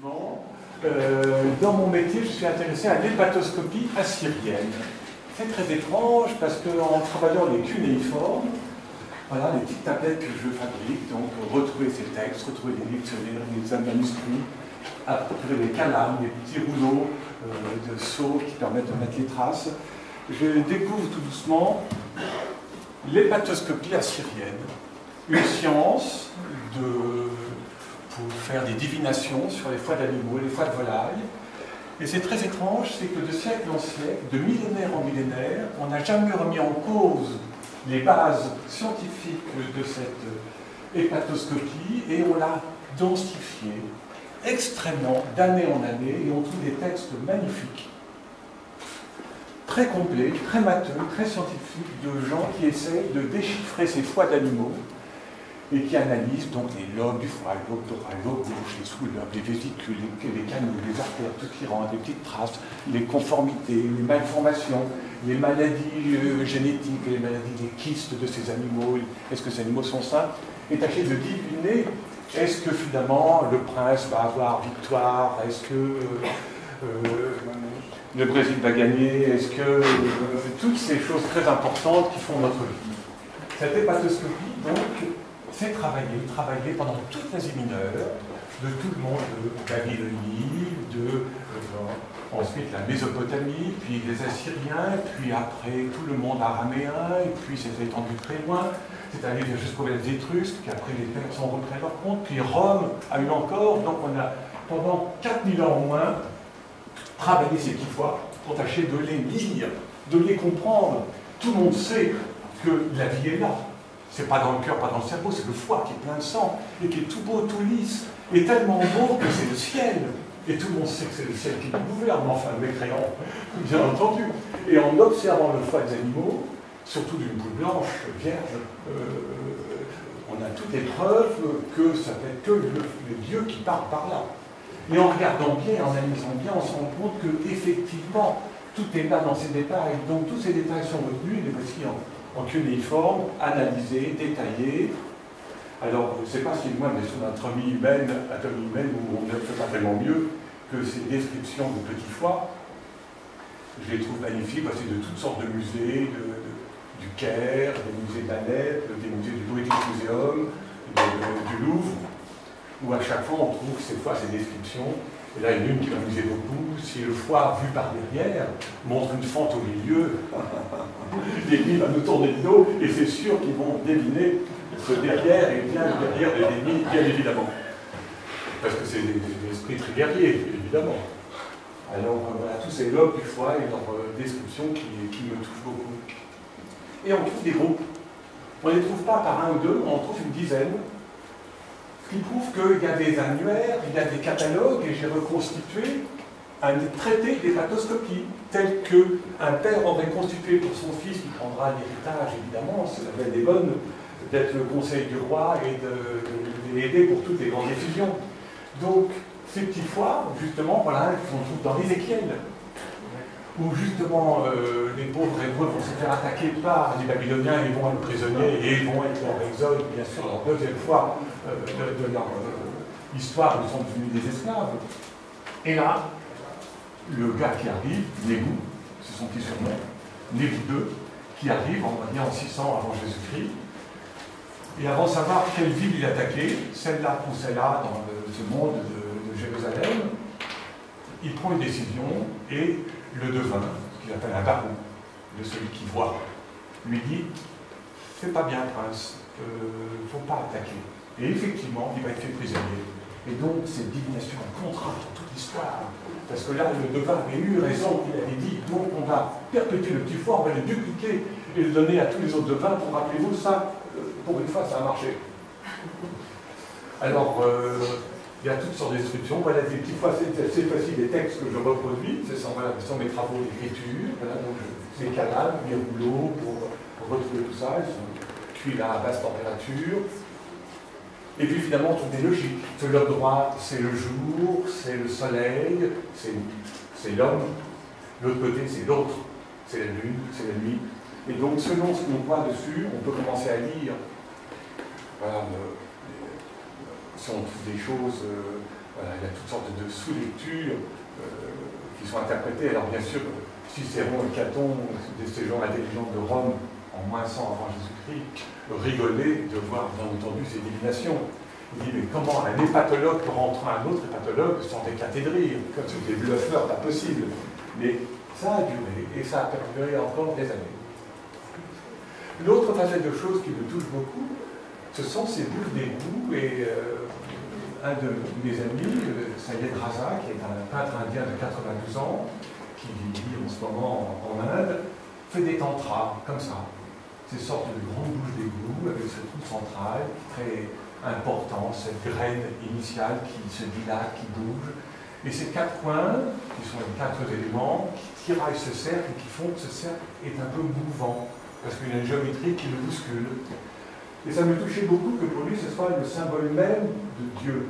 effectivement, dans mon métier, je suis intéressé à l'hépatoscopie assyrienne. C'est très étrange parce qu'en travaillant les cunéiformes, voilà les petites tablettes que je fabrique, donc retrouver ces textes, retrouver les dictionnaires, les manuscrits, retrouver les calames, les petits rouleaux de sceaux qui permettent de mettre les traces. Je découvre tout doucement l'hépatoscopie assyrienne, une science pour faire des divinations sur les foies d'animaux, les foies de volailles. Et c'est très étrange, c'est que de siècle en siècle, de millénaire en millénaire, on n'a jamais remis en cause les bases scientifiques de cette hépatoscopie et on l'a densifiée extrêmement d'année en année et on trouve des textes magnifiques, très complets, très matheux, très scientifiques, de gens qui essayent de déchiffrer ces foies d'animaux et qui analysent donc les lobes du foie, le lobe droit, le lobe gauche, les sous-lobes, les vésicules, les canaux, les artères, tout qui rentre, les petites traces, les conformités, les malformations, les maladies génétiques, les maladies des kystes de ces animaux, est-ce que ces animaux sont sains, et tâcher de deviner, est-ce que finalement le prince va avoir victoire, est-ce que le Brésil va gagner, est-ce que toutes ces choses très importantes qui font notre vie. Cette hépatoscopie, donc, c'est travailler pendant toute l'Asie mineure, de tout le monde, de Babylonie, ensuite la Mésopotamie, puis les Assyriens, puis après tout le monde araméen, et puis c'est étendu très loin, c'est allé jusqu'aux Étrusques, puis après les Perses ont repris leur compte, puis Rome a eu encore, donc on a pendant 4000 ans au moins travaillé ces petits foies pour tâcher de les lire, de les comprendre. Tout le monde sait que la vie est là. C'est pas dans le cœur, pas dans le cerveau, c'est le foie qui est plein de sang et qui est tout beau, tout lisse, et tellement beau que c'est le ciel. Et tout le monde sait que c'est le ciel qui nous gouverne, enfin le mécréant, bien entendu. Et en observant le foie des animaux, surtout d'une boule blanche, vierge, on a toutes les preuves que ça peut être que le Dieu qui parle par là. Et en regardant bien, en analysant bien, on se rend compte que effectivement, tout est là dans ces détails. Donc tous ces détails sont retenus, les voici en cunéiforme, analysé, détaillé. Alors, je ne sais pas si moi, mais sur l'anatomie humaine, où on ne fait pas tellement mieux que ces descriptions de petits foies, je les trouve magnifiques, parce que c'est de toutes sortes de musées, du Caire, des musées d'Alep, des musées du British Museum, du Louvre, où à chaque fois on trouve ces fois ces descriptions. Et là, il y en a une qui m'amusait beaucoup. Si le foie, vu par derrière, montre une fente au milieu, l'ennemi va nous tourner le dos, et c'est sûr qu'ils vont deviner ce derrière et bien derrière de l'ennemi, bien évidemment. Parce que c'est des esprits très guerriers, évidemment. Alors voilà, tous ces lobes du foie et leur description qui me touchent beaucoup. Et on trouve des groupes. On ne les trouve pas par un ou deux, on en trouve une dizaine. Ce qui prouve qu'il y a des annuaires, il y a des catalogues, et j'ai reconstitué un traité d'hépatoscopie, tel qu'un père aurait constitué pour son fils, qui prendra l'héritage, évidemment, c'est la belle des bonnes, d'être le conseil du roi et de l'aider pour toutes les grandes effusions. Donc, ces petits foies, justement, voilà, qu'on trouve dans l'Ézéchiel, où justement les pauvres Hébreux vont se faire attaquer par les Babyloniens, ils vont être prisonniers et ils vont être en exode, bien sûr, leur deuxième fois de leur histoire, où ils sont devenus des esclaves. Et là, le gars qui arrive, Nébou, c'est son petit surnom, Nébou II, qui arrive, on va dire en 600 avant Jésus-Christ, et avant de savoir quelle ville il attaquait, celle-là ou celle-là, dans ce monde de Jérusalem, il prend une décision et le devin, ce qu'il appelle un baron, de celui qui voit, lui dit « C'est pas bien, prince, il ne faut pas attaquer ». Et effectivement, il va être fait prisonnier. Et donc, cette divination contrainte dans toute l'histoire. Parce que là, le devin avait eu raison, il avait dit « Donc, on va perpétuer le petit foie, on va le dupliquer et le donner à tous les autres devins pour, rappelez-vous, ça, pour une fois, ça a marché. » Alors, il y a toutes sortes de descriptions. Voilà, des petites fois, c'est facile des textes que je reproduis. Ce sont mes travaux d'écriture. Voilà, donc ces calames, mes rouleaux pour retrouver tout ça. Ils sont cuits à basse température. Et puis finalement, on trouve des logiques. Le lobe droit, c'est le jour, c'est le soleil, c'est l'homme. L'autre côté, c'est l'autre. C'est la lune, c'est la nuit. Et donc, selon ce qu'on voit dessus, on peut commencer à lire. Voilà, si on trouve des choses Voilà, il y a toutes sortes de sous-lectures qui sont interprétées. Alors bien sûr, Cicéron et Caton, ces gens intelligents de Rome, en moins 100 avant Jésus-Christ, rigolaient de voir bien entendu ces divinations. Il dit, mais comment un hépatologue peut rentrer un autre hépatologue sans éclater de rire, comme c'était bluffeur, pas possible. Mais ça a duré, et ça a perduré encore des années. L'autre facette de choses qui me touche beaucoup, ce sont ces bouches d'égout, et un de mes amis, Syed Raza, qui est un peintre indien de 92 ans, qui vit en ce moment en Inde, fait des tantras, comme ça. Ces sortes de grandes bouches d'égout, avec ce trou central, très important, cette graine initiale qui se dilate, qui bouge. Et ces quatre coins, qui sont les quatre éléments, qui tiraillent ce cercle et qui font que ce cercle est un peu mouvant, parce qu'il y a une géométrie qui le bouscule. Et ça me touchait beaucoup que pour lui, ce soit le symbole même de Dieu.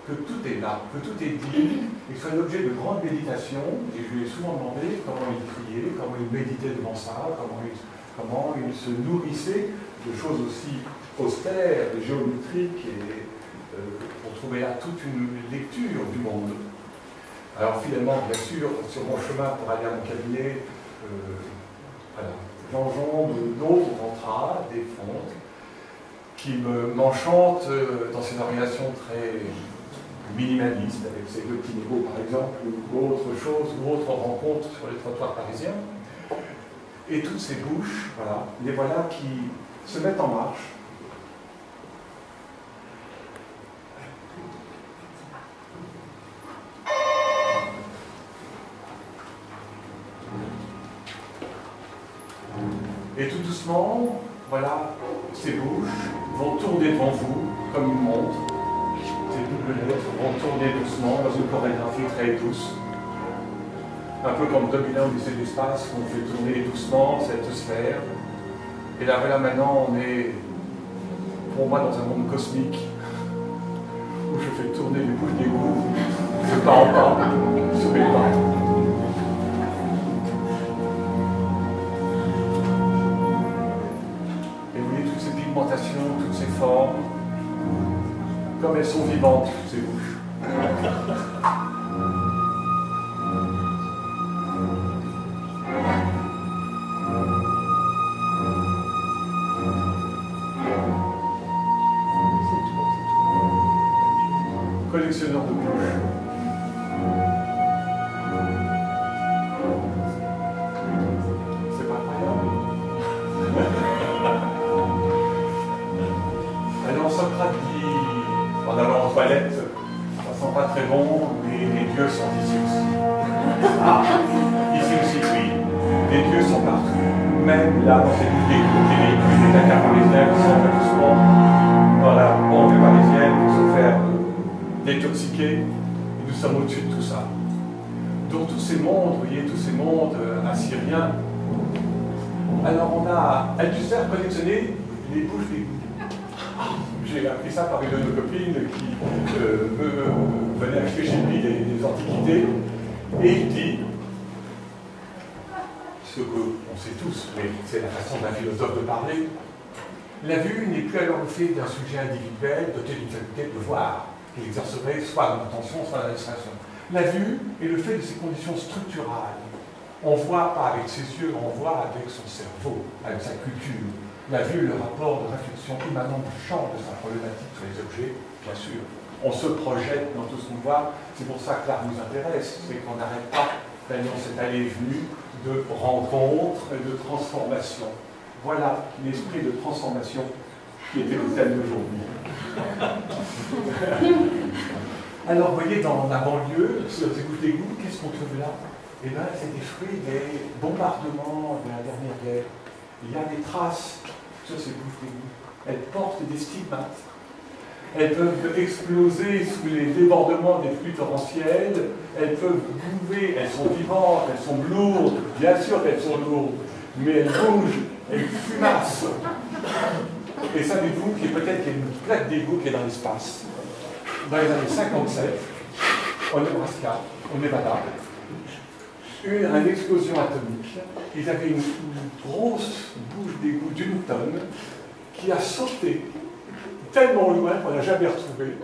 Que tout est là, que tout est dit, et que ce soit l'objet de grande méditation. Et je lui ai souvent demandé comment il priait, comment il méditait devant ça, comment il se nourrissait de choses aussi austères, géométriques, et pour trouver là toute une lecture du monde. Alors finalement, bien sûr, sur mon chemin pour aller à mon cabinet, voilà, j'enjambe d'autres mantras, des fontes, qui m'enchantent dans ces variations très minimalistes, avec ces deux petits niveaux par exemple, ou autre chose, ou autre rencontre sur les trottoirs parisiens. Et toutes ces bouches, voilà, les voilà qui se mettent en marche. Et tout doucement, voilà, ces bouches vont tourner devant vous comme une montre. Ces doubles lettres vont tourner doucement dans une chorégraphie très douce. Un peu comme Dominion au lycée de l'espace, où on fait tourner doucement cette sphère. Et là, voilà, maintenant, on est, pour moi, dans un monde cosmique, où je fais tourner les bouches d'égout, de pas en pas, sur mes pas. Toutes ces formes, comme elles sont vivantes, ces bouches. Collectionneur de bouches. C'est pas incroyable. Socrate dit, en allant aux toilettes, ça sent pas très bon, mais les dieux sont ici aussi. Ah, ici aussi, oui. Les dieux sont partout. Même là, dans ces bouches d'égout, les véhicules des Dakar parisiens qui sont doucement dans la banlieue parisienne pour se faire détoxiquer. Et nous sommes au-dessus de tout ça. Donc tous ces mondes, vous voyez, tous ces mondes assyriens. Alors on a Althusser collectionné les bouches d'égout. J'ai appris ça par une de nos copines qui venait acheter chez lui des antiquités. Et il dit, ce qu'on sait tous, mais c'est la façon d'un philosophe de parler, la vue n'est plus alors le fait d'un sujet individuel doté d'une faculté de voir, qu'il exercerait soit dans l'attention, soit dans l'illustration. La vue est le fait de ses conditions structurales. On ne voit pas avec ses yeux, on voit avec son cerveau, avec sa culture. La vue, le rapport de réflexion immanent du champ de sa problématique sur les objets, bien sûr. On se projette dans tout ce qu'on voit. C'est pour ça que l'art nous intéresse. C'est qu'on n'arrête pas d'aller dans cette allée et venue de rencontres et de transformation. Voilà l'esprit de transformation qui était le thème d'aujourd'hui. Alors, vous voyez, dans la banlieue, sur les bouches d'égout, qu'est-ce qu'on trouve là? Eh bien, c'est des fruits des bombardements de la dernière guerre. Il y a des traces sur ces bouches d'égout. Elles portent des stigmates. Elles peuvent exploser sous les débordements des pluies torrentielles. Elles peuvent bouger, elles sont vivantes, elles sont lourdes. Bien sûr qu'elles sont lourdes, mais elles bougent, elles fumassent. Et savez-vous qu'il y a peut-être une plaque d'égout qui est dans l'espace. Dans les années 57, au Nebraska, au Nevada, une explosion atomique. Ils avaient une grosse bouche d'égout d'une tonne qui a sauté tellement loin qu'on n'a jamais retrouvé.